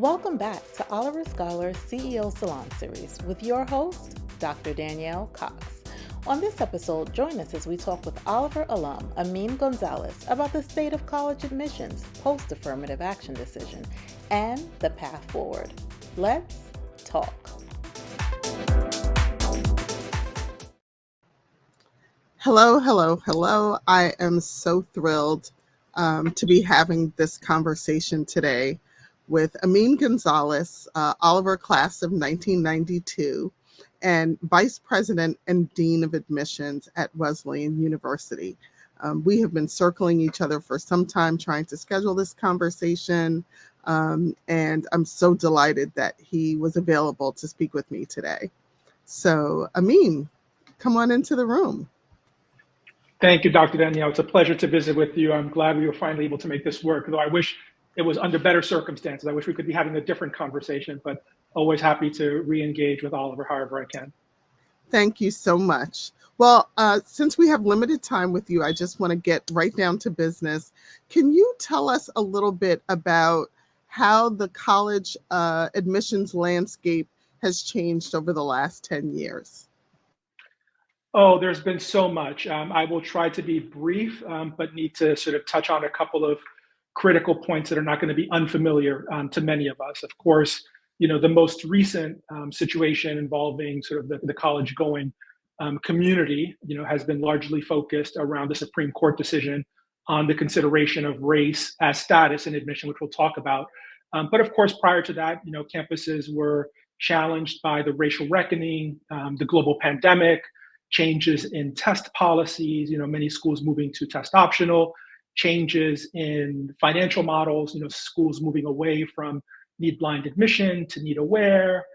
Welcome back to Oliver Scholar's CEO Salon series with your host, Dr. Danielle Cox. On this episode, join us as we talk with Oliver alum Amin Gonzalez about the state of college admissions post-affirmative action decision and the path forward. Let's talk. Hello. I am so thrilled to be having this conversation today with Amin Gonzalez, Oliver class of 1992, and Vice President and Dean of Admissions at Wesleyan University. We have been circling each other for some time trying to schedule this conversation, and I'm so delighted that he was available to speak with me today. So, Amin, come on into the room. Thank you, Dr. Danielle. It's a pleasure to visit with you. I'm glad we were finally able to make this work, though I wish it was under better circumstances. I wish we could be having a different conversation, but always happy to re-engage with Oliver however I can. Thank you so much. Well, since we have limited time with you, I just want to get right down to business. Can you tell us a little bit about how the college admissions landscape has changed over the last 10 years? Oh, there's been so much. I will try to be brief, but need to sort of touch on a couple of critical points that are not going to be unfamiliar to many of us. Of course, the most recent situation involving sort of the college-going community, has been largely focused around the Supreme Court decision on the consideration of race as status in admission, which we'll talk about. But of course, prior to that, campuses were challenged by the racial reckoning, the global pandemic, changes in test policies, many schools moving to test optional, changes in financial models, schools moving away from need blind admission to need aware,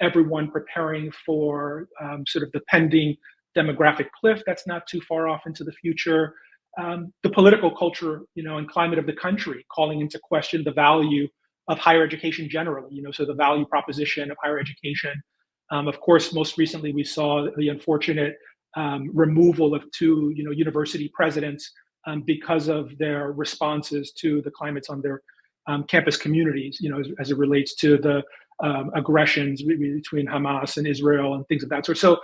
everyone preparing for sort of the pending demographic cliff that's not too far off into the future, the political culture, and climate of the country calling into question the value of higher education generally, so the value proposition of higher education. Of course, most recently, we saw the unfortunate removal of two, university presidents because of their responses to the climates on their campus communities, as it relates to the aggressions between Hamas and Israel and things of that sort. So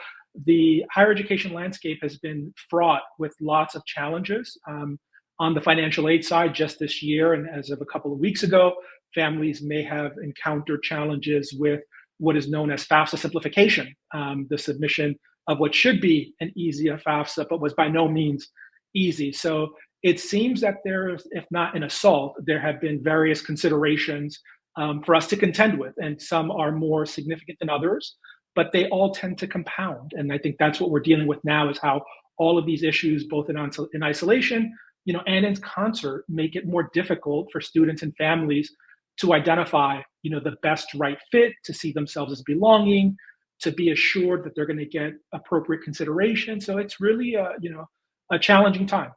the higher education landscape has been fraught with lots of challenges. On the financial aid side, just this year, and as of a couple of weeks ago, families may have encountered challenges with what is known as FAFSA simplification, the submission of what should be an easier FAFSA, but was by no means easy. So it seems that there's, if not an assault, there have been various considerations for us to contend with, and some are more significant than others, but they all tend to compound. And I think that's what we're dealing with now, is how all of these issues, both in isolation, and in concert, make it more difficult for students and families to identify, the best right fit, to see themselves as belonging, to be assured that they're going to get appropriate consideration. So it's really, a challenging time.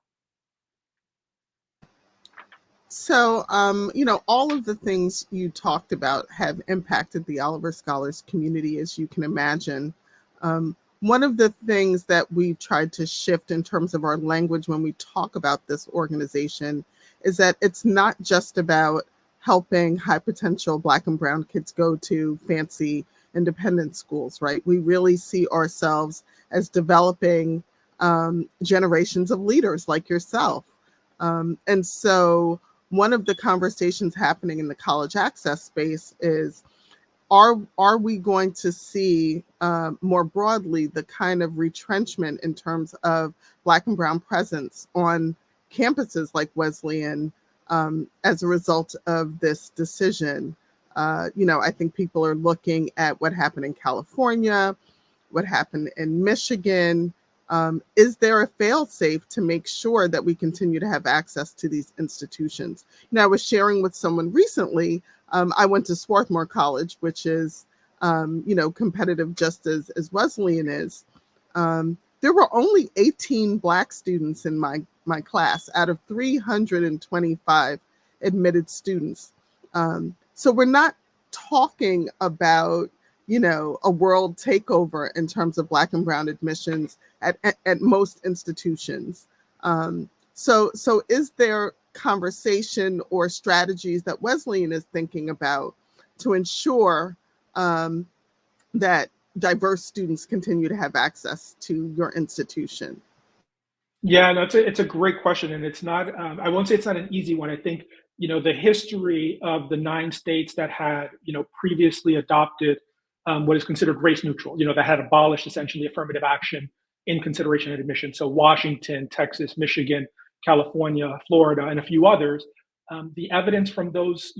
So, all of the things you talked about have impacted the Oliver Scholars community, as you can imagine. One of the things that we've tried to shift in terms of our language when we talk about this organization is that it's not just about helping high potential Black and brown kids go to fancy independent schools, right? We really see ourselves as developing generations of leaders like yourself. And so one of the conversations happening in the college access space is, are we going to see more broadly the kind of retrenchment in terms of Black and brown presence on campuses like Wesleyan as a result of this decision? I think people are looking at what happened in California, what happened in Michigan. Is there a fail-safe to make sure that we continue to have access to these institutions? I was sharing with someone recently, I went to Swarthmore College, which is, competitive just as Wesleyan is. There were only 18 Black students in my class out of 325 admitted students. So we're not talking about, a world takeover in terms of Black and brown admissions at most institutions. So is there conversation or strategies that Wesleyan is thinking about to ensure that diverse students continue to have access to your institution? Yeah, no, it's a great question, and it's not. I won't say it's not an easy one. I think the history of the 9 states that had previously adopted what is considered race neutral, that had abolished essentially affirmative action in consideration of admission. So Washington, Texas, Michigan, California, Florida, and a few others. The evidence from those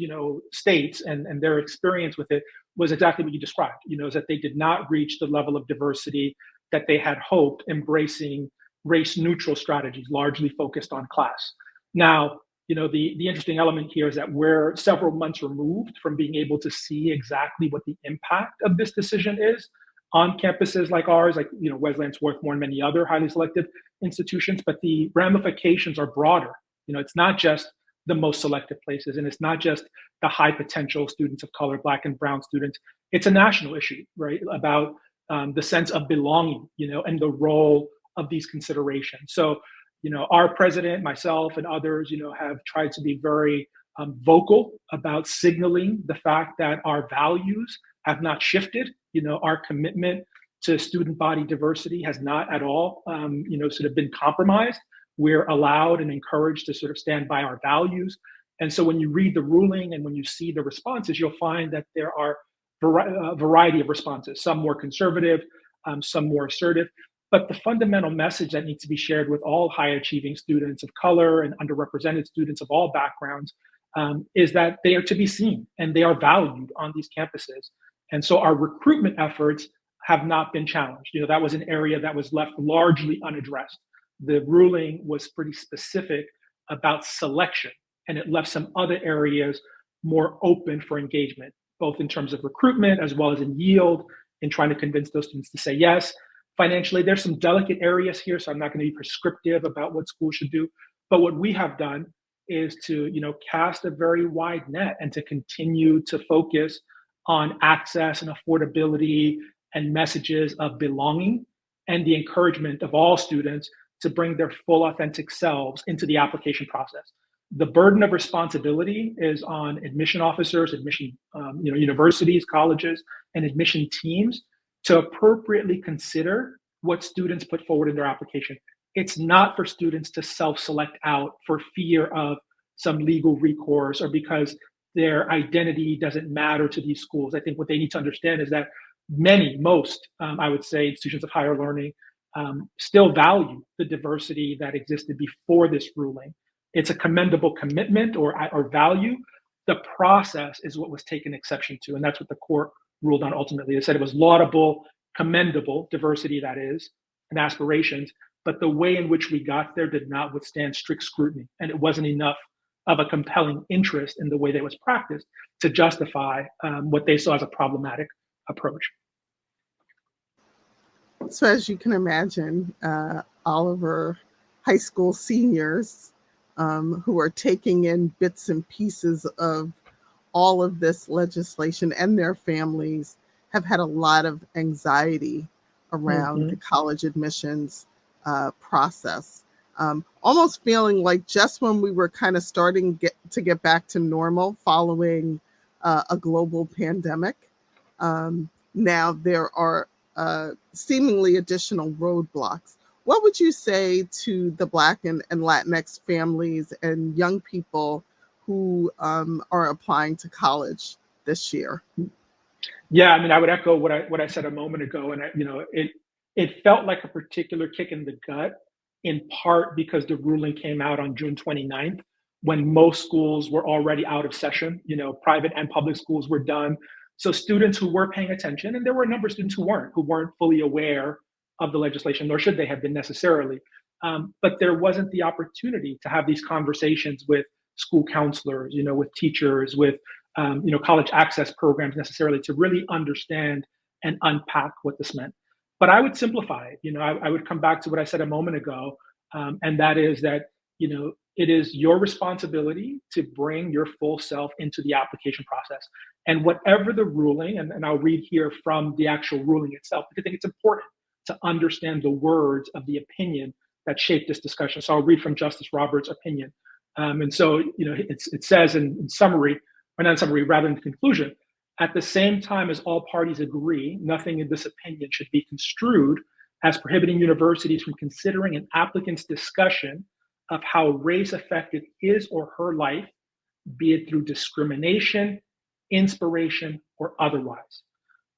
states and their experience with it was exactly what you described. Is that they did not reach the level of diversity that they had hoped, embracing race neutral strategies largely focused on class. Now, the interesting element here is that we're several months removed from being able to see exactly what the impact of this decision is on campuses like ours, like Wesleyan, Swarthmore, and many other highly selective institutions. But the ramifications are broader. It's not just the most selective places, and it's not just the high potential students of color, Black and Brown students. It's a national issue, right? About the sense of belonging, and the role of these considerations. So, our president, myself, and others, have tried to be very vocal about signaling the fact that our values have not shifted. Our commitment to student body diversity has not at all, sort of been compromised. We're allowed and encouraged to sort of stand by our values. And so when you read the ruling and when you see the responses, you'll find that there are a variety of responses, some more conservative, some more assertive. But the fundamental message that needs to be shared with all high achieving students of color and underrepresented students of all backgrounds is that they are to be seen and they are valued on these campuses. And so our recruitment efforts have not been challenged. That was an area that was left largely unaddressed. The ruling was pretty specific about selection, and it left some other areas more open for engagement, both in terms of recruitment as well as in yield, in trying to convince those students to say yes. Financially, there's some delicate areas here, so I'm not going to be prescriptive about what schools should do. But what we have done is to, cast a very wide net and to continue to focus on access and affordability and messages of belonging and the encouragement of all students to bring their full authentic selves into the application process. The burden of responsibility is on admission officers, admission, universities, colleges, and admission teams to appropriately consider what students put forward in their application. It's not for students to self-select out for fear of some legal recourse or because their identity doesn't matter to these schools. I think what they need to understand is that most, I would say, institutions of higher learning still value the diversity that existed before this ruling. It's a commendable commitment or value. The process is what was taken exception to, and that's what the court ruled on ultimately. They said it was laudable, commendable diversity, that is, and aspirations, but the way in which we got there did not withstand strict scrutiny, and it wasn't enough of a compelling interest in the way that was practiced to justify what they saw as a problematic approach. So as you can imagine, Oliver high school seniors who are taking in bits and pieces of all of this legislation and their families have had a lot of anxiety around the college admissions process. Almost feeling like just when we were kind of starting to get back to normal following a global pandemic, now there are seemingly additional roadblocks. What would you say to the Black and Latinx families and young people who are applying to college this year? Yeah, I mean, I would echo what I said a moment ago, and it felt like a particular kick in the gut, in part because the ruling came out on June 29th, when most schools were already out of session. Private and public schools were done. So students who were paying attention, and there were a number of students who weren't fully aware of the legislation, nor should they have been necessarily. But there wasn't the opportunity to have these conversations with school counselors, with teachers, with college access programs necessarily to really understand and unpack what this meant. But I would simplify it. I would come back to what I said a moment ago, and that is that it is your responsibility to bring your full self into the application process. And whatever the ruling, and I'll read here from the actual ruling itself, because I think it's important to understand the words of the opinion that shaped this discussion. So I'll read from Justice Roberts' opinion. And so, it says in summary, or not in summary, rather in conclusion, at the same time as all parties agree, nothing in this opinion should be construed as prohibiting universities from considering an applicant's discussion of how race affected his or her life, be it through discrimination, inspiration, or otherwise.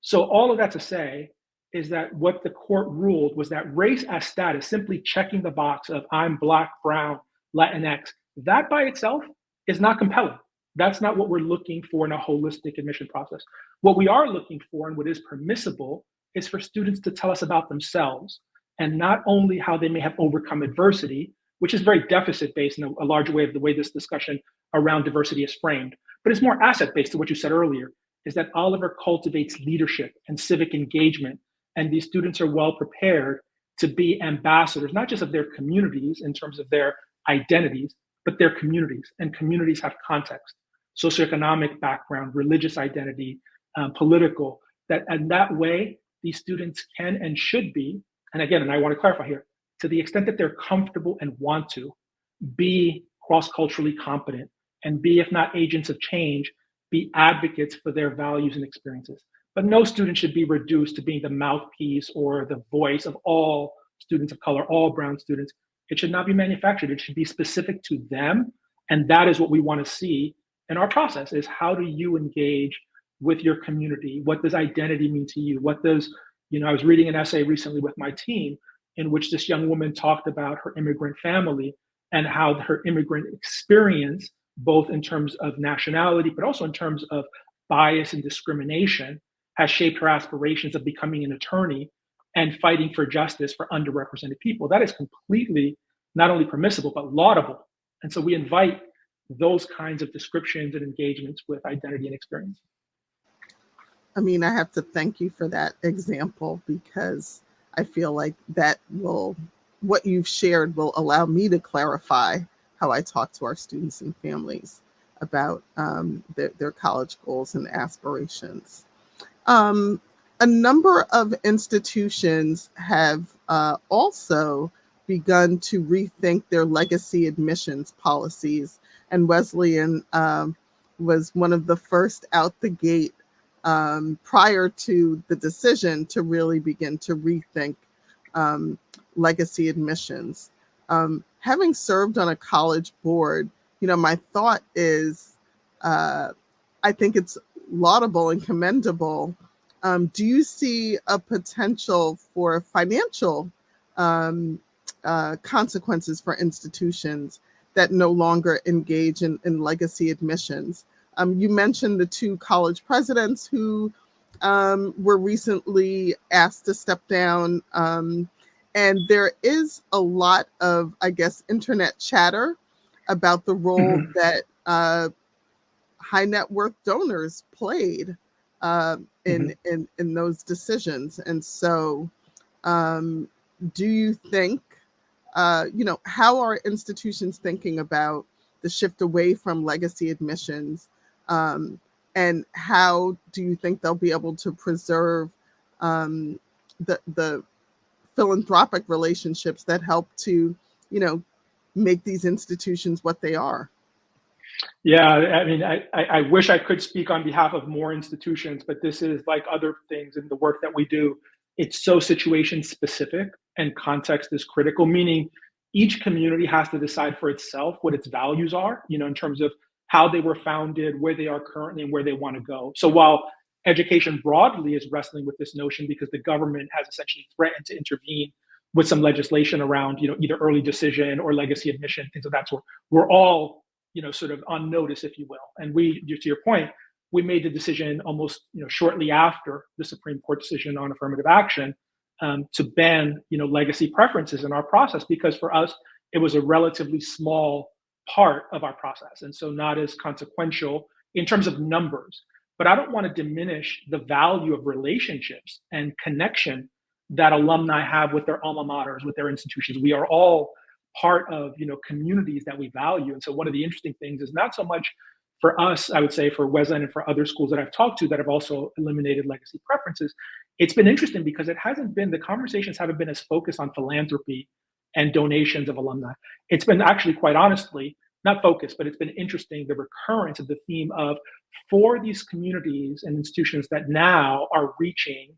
So all of that to say is that what the court ruled was that race as status, simply checking the box of I'm Black, Brown, Latinx, that by itself is not compelling. That's not what we're looking for in a holistic admission process. What we are looking for and what is permissible is for students to tell us about themselves, and not only how they may have overcome adversity, which is very deficit based in a large way of the way this discussion around diversity is framed, but it's more asset based to what you said earlier, is that Oliver cultivates leadership and civic engagement, and these students are well prepared to be ambassadors, not just of their communities in terms of their identities, but their communities, and communities have context, socioeconomic background, religious identity, political, and that way these students can and should be, and again, and I want to clarify here, to the extent that they're comfortable and want to, be cross-culturally competent, and be, if not agents of change, be advocates for their values and experiences. But no student should be reduced to being the mouthpiece or the voice of all students of color, all brown students. It should not be manufactured. It should be specific to them. And that is what we want to see in our process, is how do you engage with your community? What does identity mean to you? What does, I was reading an essay recently with my team in which this young woman talked about her immigrant family and how her immigrant experience, both in terms of nationality, but also in terms of bias and discrimination, has shaped her aspirations of becoming an attorney and fighting for justice for underrepresented people. That is completely not only permissible, but laudable. And so we invite those kinds of descriptions and engagements with identity and experience. I mean, I have to thank you for that example, because I feel like what you've shared will allow me to clarify how I talk to our students and families about their college goals and aspirations. A number of institutions have also begun to rethink their legacy admissions policies, and Wesleyan was one of the first out the gate prior to the decision to really begin to rethink legacy admissions. Having served on a college board, my thought is, I think it's laudable and commendable. Do you see a potential for financial consequences for institutions that no longer engage in legacy admissions? You mentioned the two college presidents who were recently asked to step down. And there is a lot of, I guess, internet chatter about the role that high net worth donors played in those decisions. And so do you think, how are institutions thinking about the shift away from legacy admissions? And how do you think they'll be able to preserve the philanthropic relationships that help to, make these institutions what they are? Yeah, I mean, I wish I could speak on behalf of more institutions, but this is like other things in the work that we do. It's so situation specific, and context is critical, meaning each community has to decide for itself what its values are, in terms of how they were founded, where they are currently, and where they want to go. So while education broadly is wrestling with this notion because the government has essentially threatened to intervene with some legislation around, either early decision or legacy admission, things of that sort, we're all, sort of on notice, if you will. And we, to your point, we made the decision almost, shortly after the Supreme Court decision on affirmative action to ban, legacy preferences in our process, because for us, it was a relatively small part of our process. And so not as consequential in terms of numbers. But I don't want to diminish the value of relationships and connection that alumni have with their alma maters, with their institutions. We are all part of, communities that we value. And so one of the interesting things is not so much for us, I would say for Wesleyan and for other schools that I've talked to that have also eliminated legacy preferences, it's been interesting because the conversations haven't been as focused on philanthropy and donations of alumni. It's been actually, quite honestly, not focus, but it's been interesting, the recurrence of the theme of, for these communities and institutions that now are reaching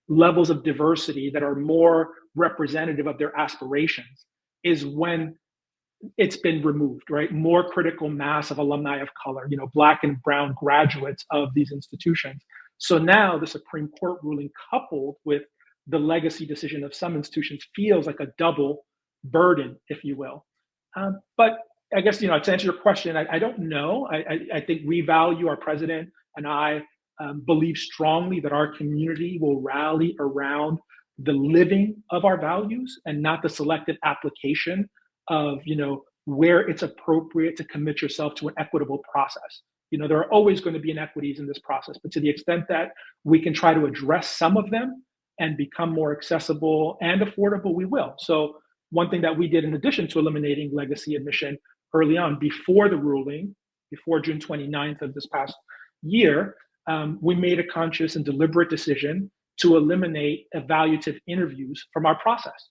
levels of diversity that are more representative of their aspirations, is when it's been removed, right? More critical mass of alumni of color, Black and brown graduates of these institutions. So now the Supreme Court ruling, coupled with the legacy decision of some institutions, feels like a double burden, if you will. But I guess, to answer your question, I don't know. I think we value, our president and I believe strongly that our community will rally around the living of our values and not the selective application of, where it's appropriate to commit yourself to an equitable process. There are always going to be inequities in this process, but to the extent that we can try to address some of them and become more accessible and affordable, we will. So one thing that we did, in addition to eliminating legacy admission early on, before the ruling, before June 29th of this past year, we made a conscious and deliberate decision to eliminate evaluative interviews from our process,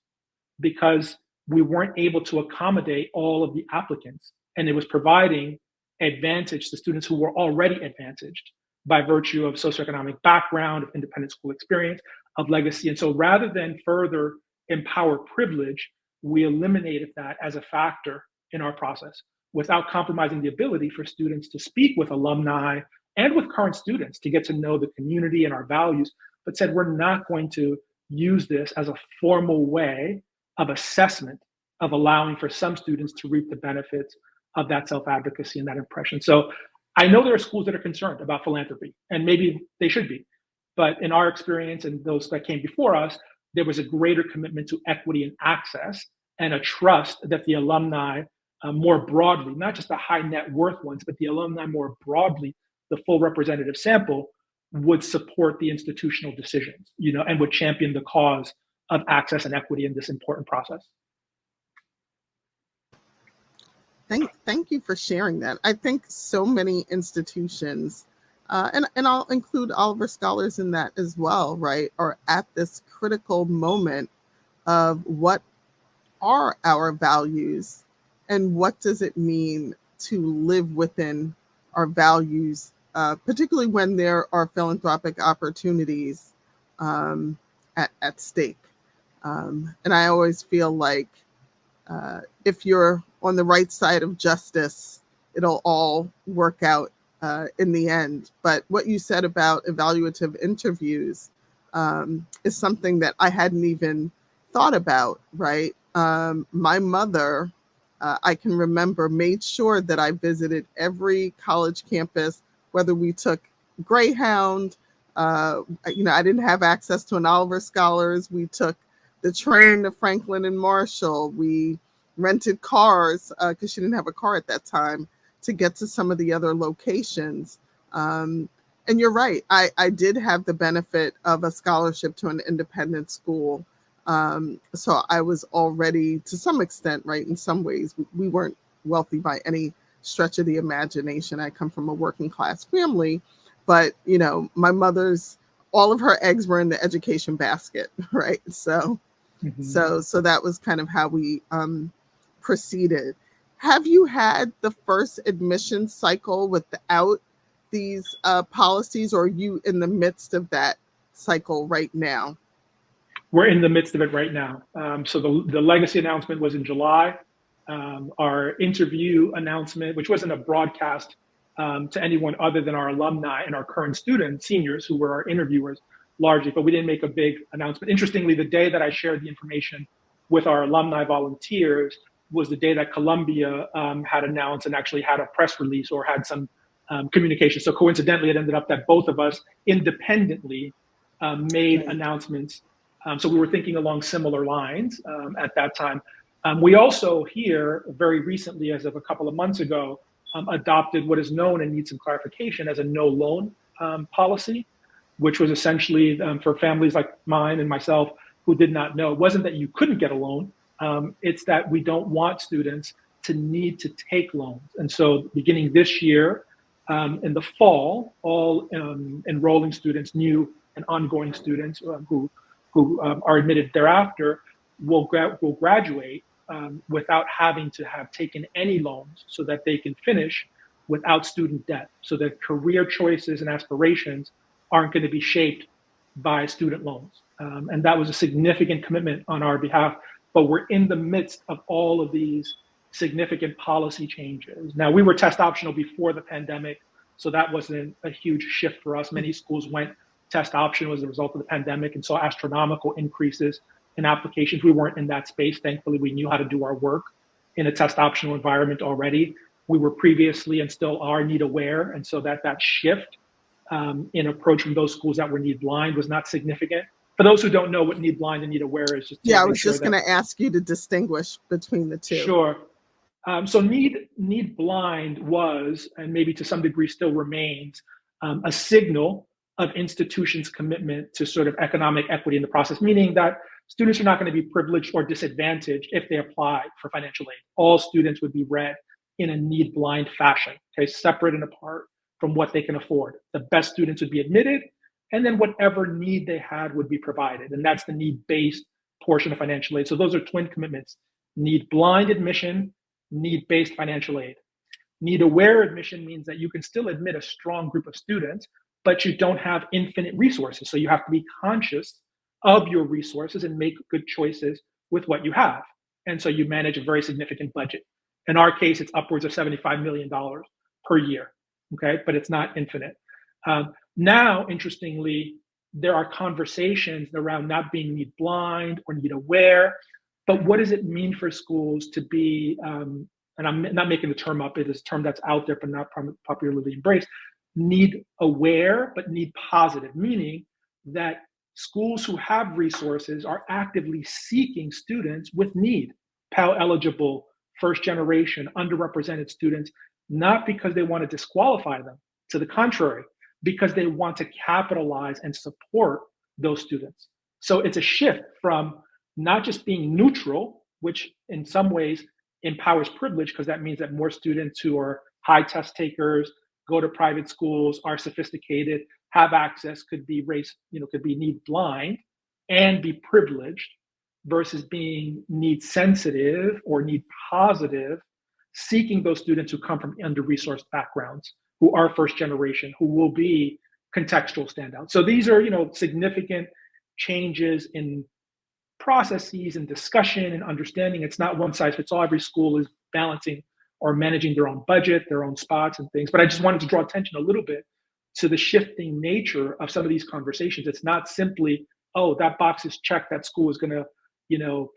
because we weren't able to accommodate all of the applicants, and it was providing advantage to students who were already advantaged by virtue of socioeconomic background, of independent school experience, of legacy. And so rather than further empower privilege, we eliminated that as a factor in our process without compromising the ability for students to speak with alumni and with current students to get to know the community and our values, but said we're not going to use this as a formal way of assessment of allowing for some students to reap the benefits of that self-advocacy and that impression. So I know there are schools that are concerned about philanthropy, and maybe they should be. But in our experience and those that came before us, there was a greater commitment to equity and access, and a trust that the alumni more broadly, not just the high net worth ones, but the alumni more broadly, the full representative sample, would support the institutional decisions, and would champion the cause of access and equity in this important process. Thank you for sharing that. I think so many institutions, and I'll include Oliver Scholars in that as well, right, are at this critical moment of what are our values and what does it mean to live within our values, particularly when there are philanthropic opportunities at stake. And I always feel like if you're on the right side of justice, it'll all work out in the end. But what you said about evaluative interviews is something that I hadn't even thought about, right? My mother, I can remember, made sure that I visited every college campus, whether we took Greyhound, I didn't have access to an Oliver Scholars. We took the train to Franklin and Marshall. We rented cars because she didn't have a car at that time to get to some of the other locations. And you're right. I did have the benefit of a scholarship to an independent school. So I was already, to some extent, right, in some ways, we weren't wealthy by any stretch of the imagination. I come from a working class family, but, my mother's, all of her eggs were in the education basket, right? So, so that was kind of how we proceeded. Have you had the first admission cycle without these policies, or are you in the midst of that cycle right now? We're in the midst of it right now. So the legacy announcement was in July. Our interview announcement, which wasn't a broadcast to anyone other than our alumni and our current students, seniors, who were our interviewers largely, but we didn't make a big announcement. Interestingly, the day that I shared the information with our alumni volunteers was the day that Columbia had announced and actually had a press release or had some communication. So coincidentally, it ended up that both of us independently made announcements. So we were thinking along similar lines at that time. We also here, very recently, as of a couple of months ago, adopted what is known and needs some clarification as a no loan policy, which was essentially for families like mine and myself who did not know. It wasn't that you couldn't get a loan. It's that we don't want students to need to take loans. And so beginning this year, in the fall, all enrolling students, new and ongoing students who are admitted thereafter will graduate without having to have taken any loans so that they can finish without student debt, so that career choices and aspirations aren't going to be shaped by student loans. And that was a significant commitment on our behalf. But we're in the midst of all of these significant policy changes. Now, we were test optional before the pandemic, so that wasn't a huge shift for us. Many schools went test optional as a result of the pandemic and saw astronomical increases in applications. We weren't in that space. Thankfully, we knew how to do our work in a test optional environment already. We were previously and still are need aware, and so that shift in approach from those schools that were need blind was not significant. For those who don't know what need blind and need aware is, just to Yeah, I was just going to ask you to distinguish between the two. Sure. So need blind was, and maybe to some degree still remains, a signal of institutions' commitment to sort of economic equity in the process, meaning that students are not going to be privileged or disadvantaged if they apply for financial aid. All students would be read in a need blind fashion, okay, separate and apart from what they can afford. The best students would be admitted, and then whatever need they had would be provided. And that's the need-based portion of financial aid. So those are twin commitments: need blind admission, need-based financial aid. Need-aware admission means that you can still admit a strong group of students, but you don't have infinite resources. So you have to be conscious of your resources and make good choices with what you have. And so you manage a very significant budget. In our case, it's upwards of $75 million per year, okay? But it's not infinite. Now, interestingly, there are conversations around not being need blind or need aware, but what does it mean for schools to be, and I'm not making the term up, it is a term that's out there but not popularly embraced, need aware but need positive, meaning that schools who have resources are actively seeking students with need, Pell eligible, first generation, underrepresented students, not because they want to disqualify them, to the contrary, because they want to capitalize and support those students. So it's a shift from not just being neutral, which in some ways empowers privilege, because that means that more students who are high test takers, go to private schools, are sophisticated, have access, could be could be need blind and be privileged, versus being need sensitive or need positive, seeking those students who come from under-resourced backgrounds, who are first generation, who will be contextual standouts. So these are, significant changes in processes and discussion and understanding. It's not one size fits all. Every school is balancing or managing their own budget, their own spots and things. But I just wanted to draw attention a little bit to the shifting nature of some of these conversations. It's not simply, oh, that box is checked, that school is going to,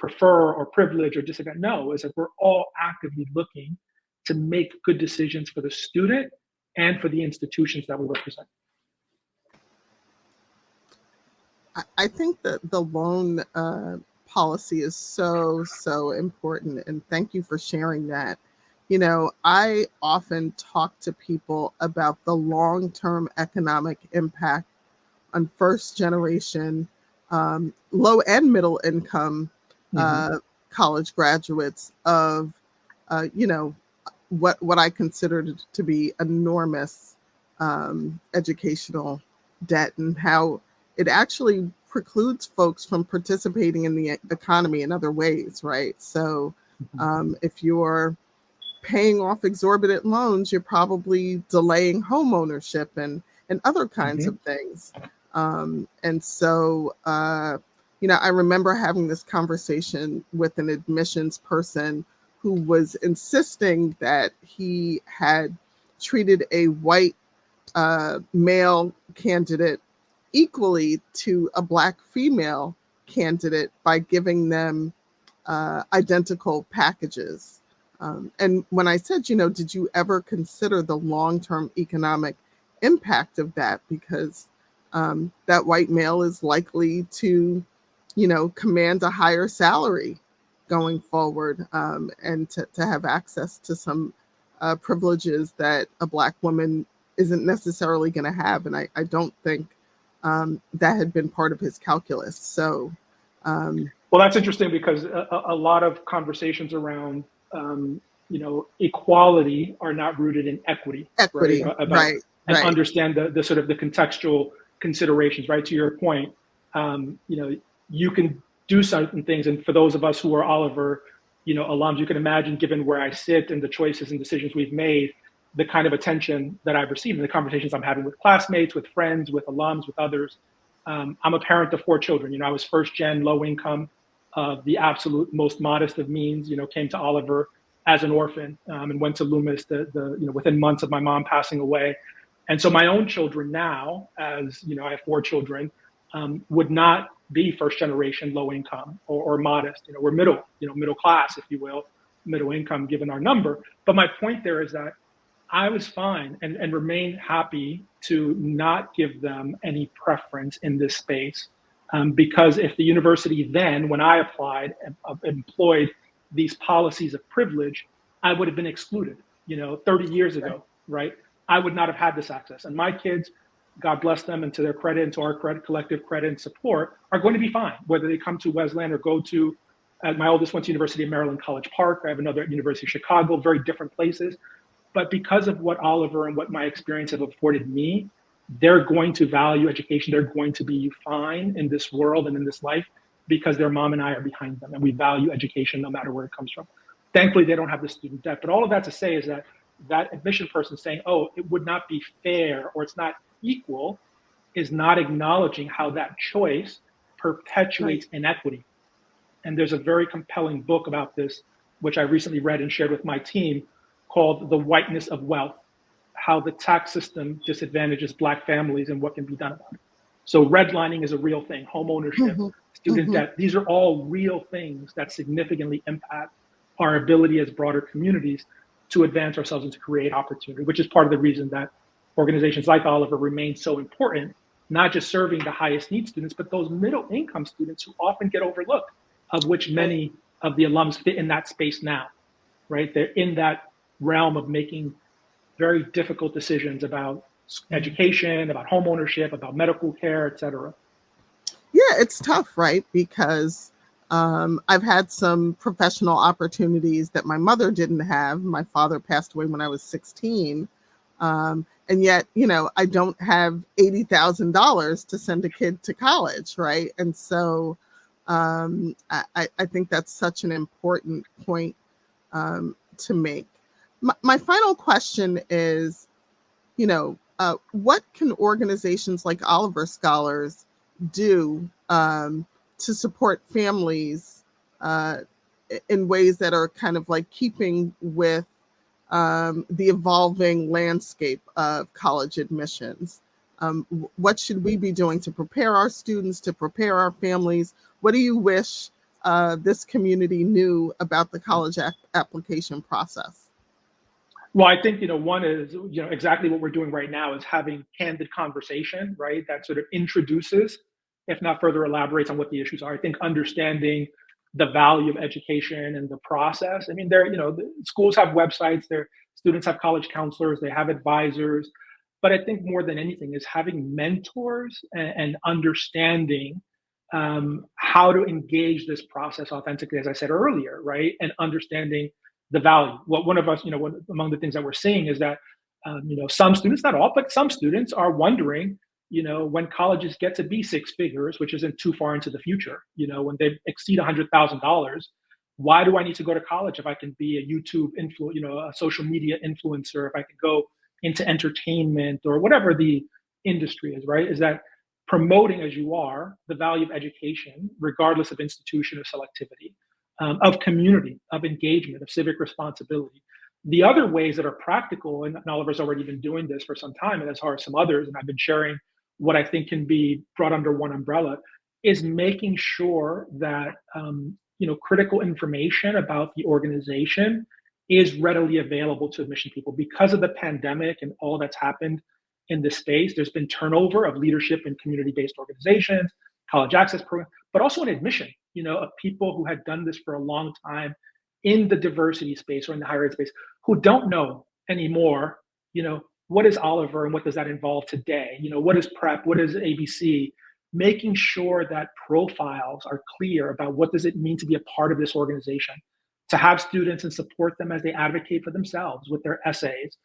prefer or privilege or disadvantage. No, it's like we're all actively looking to make good decisions for the student and for the institutions that we represent. I think that the loan policy is so important, and thank you for sharing that. I often talk to people about the long-term economic impact on first generation, low and middle income college graduates of, what I consider to be enormous educational debt, and how it actually precludes folks from participating in the economy in other ways, right? So if you're paying off exorbitant loans, you're probably delaying home ownership and other kinds of things. And so, I remember having this conversation with an admissions person who was insisting that he had treated a white male candidate equally to a Black female candidate by giving them identical packages. And when I said, did you ever consider the long-term economic impact of that? Because that white male is likely to, command a higher salary going forward, and to have access to some privileges that a Black woman isn't necessarily going to have. And I don't think that had been part of his calculus. So, well, that's interesting, because a lot of conversations around, equality are not rooted in equity. Equity, right? And understand the sort of the contextual considerations, right? To your point, you can do certain things, and for those of us who are Oliver, alums, you can imagine, given where I sit and the choices and decisions we've made, the kind of attention that I've received and the conversations I'm having with classmates, with friends, with alums, with others. I'm a parent of 4 children. I was first gen, low income, the absolute most modest of means. Came to Oliver as an orphan, and went to Loomis within months of my mom passing away. And so my own children now, as I have 4 children, would not be first generation low income or modest. We're middle class, if you will, middle income given our number. But my point there is that I was fine and remain happy to not give them any preference in this space, because if the university then, when I applied, employed these policies of privilege, I would have been excluded. 30 years ago, right? I would not have had this access, and my kids, God bless them, and to their credit and to our credit, collective credit and support, are going to be fine whether they come to Wesleyan or go to. My oldest went to University of Maryland, College Park. I have another at University of Chicago. Very different places. But because of what Oliver and what my experience have afforded me, they're going to value education. They're going to be fine in this world and in this life because their mom and I are behind them, and we value education no matter where it comes from. Thankfully, they don't have the student debt. But all of that to say is that admission person saying, oh, it would not be fair or it's not equal, is not acknowledging how that choice perpetuates inequity. And there's a very compelling book about this, which I recently read and shared with my team, called The Whiteness of Wealth: How the Tax System Disadvantages Black Families and What Can Be Done About it. So redlining is a real thing, home ownership, student debt. These are all real things that significantly impact our ability as broader communities to advance ourselves and to create opportunity, which is part of the reason that organizations like Oliver remain so important, not just serving the highest need students, but those middle income students who often get overlooked, of which many of the alums fit in that space now, right? They're in that realm of making very difficult decisions about education, about home ownership, about medical care, et cetera. Yeah, it's tough, right? Because I've had some professional opportunities that my mother didn't have. My father passed away when I was 16. And yet, I don't have $80,000 to send a kid to college, right? And so I think that's such an important point to make. My final question is, what can organizations like Oliver Scholars do to support families in ways that are kind of like keeping with the evolving landscape of college admissions? What should we be doing to prepare our students, to prepare our families? What do you wish this community knew about the college application process? Well, I think, one is, exactly what we're doing right now is having candid conversation, right? That sort of introduces, if not further elaborates on what the issues are. I think understanding the value of education and the process. I mean, the schools have websites, their students have college counselors, they have advisors. But I think more than anything is having mentors and understanding how to engage this process authentically, as I said earlier, right? And understanding the value. Well, one of us, among the things that we're seeing is that, some students, not all, but some students are wondering, when colleges get to be 6 figures, which isn't too far into the future, when they exceed $100,000, why do I need to go to college if I can be a YouTube a social media influencer, if I can go into entertainment or whatever the industry is, right? Is that promoting, as you are, the value of education, regardless of institution or selectivity, of community, of engagement, of civic responsibility. The other ways that are practical, and Oliver's already been doing this for some time, and as are some others, and I've been sharing what I think can be brought under one umbrella, is making sure that critical information about the organization is readily available to admission people. Because of the pandemic and all that's happened in this space, there's been turnover of leadership in community-based organizations, college access program, but also in admission, of people who had done this for a long time in the diversity space or in the higher ed space who don't know anymore, what is Oliver and what does that involve today? What is prep? What is ABC? Making sure that profiles are clear about what does it mean to be a part of this organization, to have students and support them as they advocate for themselves with their essays,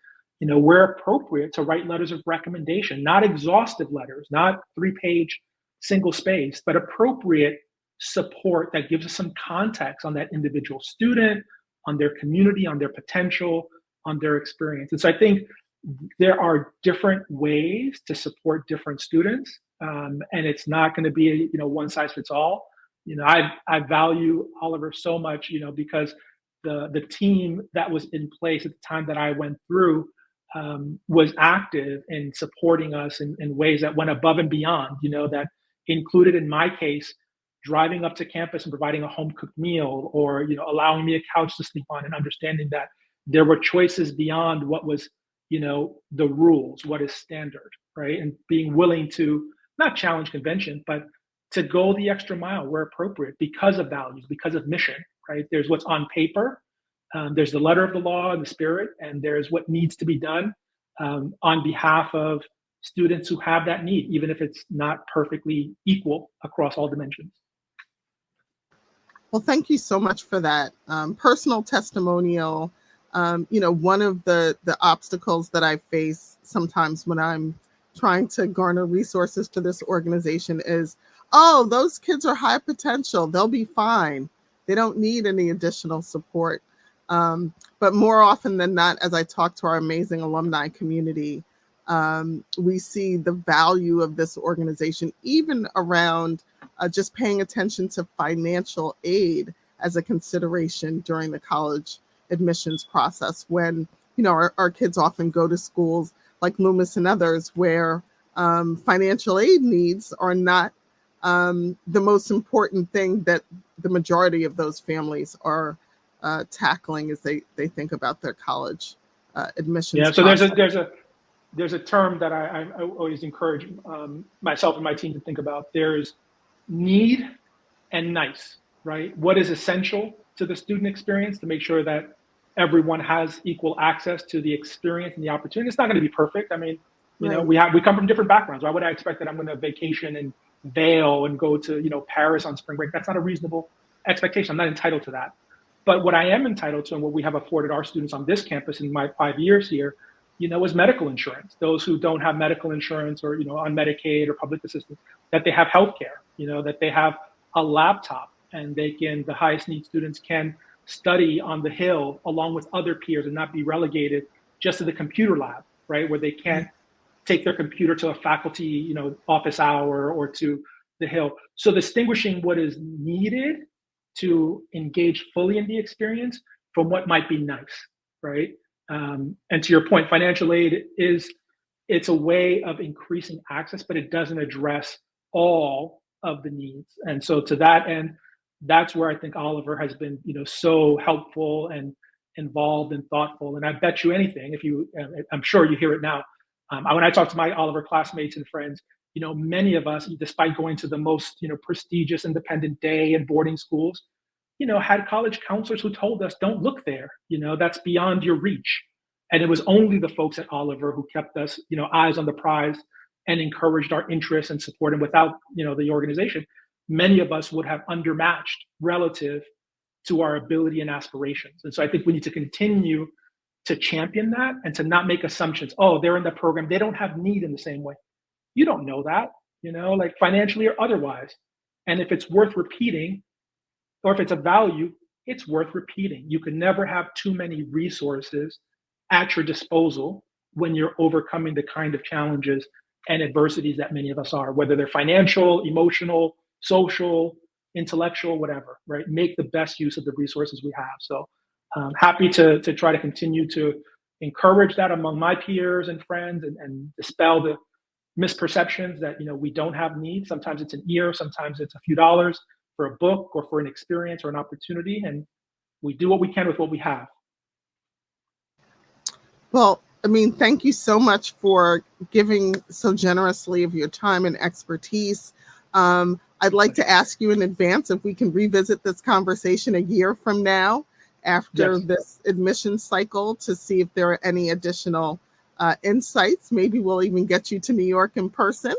where appropriate to write letters of recommendation, not exhaustive letters, not 3-page single space, but appropriate support that gives us some context on that individual student, on their community, on their potential, on their experience. And so I think there are different ways to support different students, and it's not going to be one size fits all. I value Oliver so much, because the team that was in place at the time that I went through was active in supporting us in ways that went above and beyond. That included, in my case, driving up to campus and providing a home cooked meal, or allowing me a couch to sleep on, and understanding that there were choices beyond what was the rules, what is standard, right? And being willing to not challenge convention, but to go the extra mile where appropriate, because of values, because of mission, right? There's what's on paper, there's the letter of the law and the spirit, and there's what needs to be done on behalf of students who have that need, even if it's not perfectly equal across all dimensions. Well, thank you so much for that personal testimonial. One of the obstacles that I face sometimes when I'm trying to garner resources for this organization is, oh, those kids are high potential. They'll be fine. They don't need any additional support. But more often than not, as I talk to our amazing alumni community, we see the value of this organization, even around just paying attention to financial aid as a consideration during the college admissions process, when our kids often go to schools like Loomis and others where financial aid needs are not the most important thing that the majority of those families are tackling as they think about their college admissions. Yeah, so there's a term that I always encourage myself and my team to think about. There's need and nice, right? What is essential to the student experience to make sure that everyone has equal access to the experience and the opportunity. It's not going to be perfect. I mean, Right. we come from different backgrounds. Why would I expect that I'm going to vacation in Vail and go to Paris on spring break? That's not a reasonable expectation. I'm not entitled to that. But what I am entitled to, and what we have afforded our students on this campus in my 5 years here, is medical insurance. Those who don't have medical insurance, or on Medicaid or public assistance, that they have health care, that they have a laptop, and the highest need students can study on the Hill along with other peers and not be relegated just to the computer lab, right? Where they can't take their computer to a faculty, office hour, or to the Hill. So distinguishing what is needed to engage fully in the experience from what might be nice, right? And to your point, financial aid it's a way of increasing access, but it doesn't address all of the needs. And so to that end, that's where I think Oliver has been, so helpful and involved and thoughtful. And I bet you anything, I'm sure you hear it now. When I talk to my Oliver classmates and friends, many of us, despite going to the most, prestigious independent day and boarding schools, had college counselors who told us, don't look there, that's beyond your reach. And it was only the folks at Oliver who kept us, eyes on the prize and encouraged our interest and support. And without, the organization, many of us would have undermatched relative to our ability and aspirations. And so I think we need to continue to champion that and to not make assumptions. Oh, they're in the program, they don't have need in the same way. You don't know that, like financially or otherwise. And if it's worth repeating, or if it's a value, it's worth repeating. You can never have too many resources at your disposal when you're overcoming the kind of challenges and adversities that many of us are, whether they're financial, emotional, social, intellectual, whatever, right? Make the best use of the resources we have. So happy to try to continue to encourage that among my peers and friends, and dispel the misperceptions that we don't have needs. Sometimes it's an ear, sometimes it's a few dollars for a book or for an experience or an opportunity, and we do what we can with what we have. Well, thank you so much for giving so generously of your time and expertise. I'd like to ask you in advance if we can revisit this conversation a year from now after this admission cycle to see if there are any additional insights. Maybe we'll even get you to New York in person.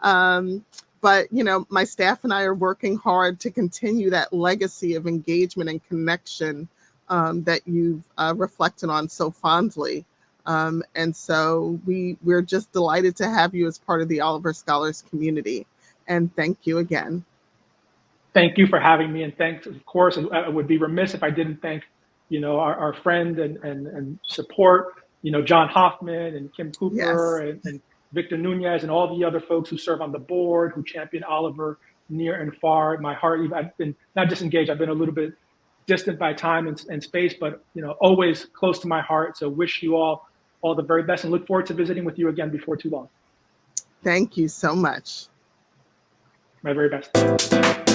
But, my staff and I are working hard to continue that legacy of engagement and connection that you've reflected on so fondly. And so we're just delighted to have you as part of the Oliver Scholars community. And thank you again. thank you for having me, and thanks, of course, and I would be remiss if I didn't thank, our friend and support, John Hoffman and Kim Cooper Yes. and Victor Nunez and all the other folks who serve on the board, who champion Oliver near and far. My heart, I've been not disengaged, I've been a little bit distant by time and space, but always close to my heart. So wish you all the very best and look forward to visiting with you again before too long. Thank you so much. My very best.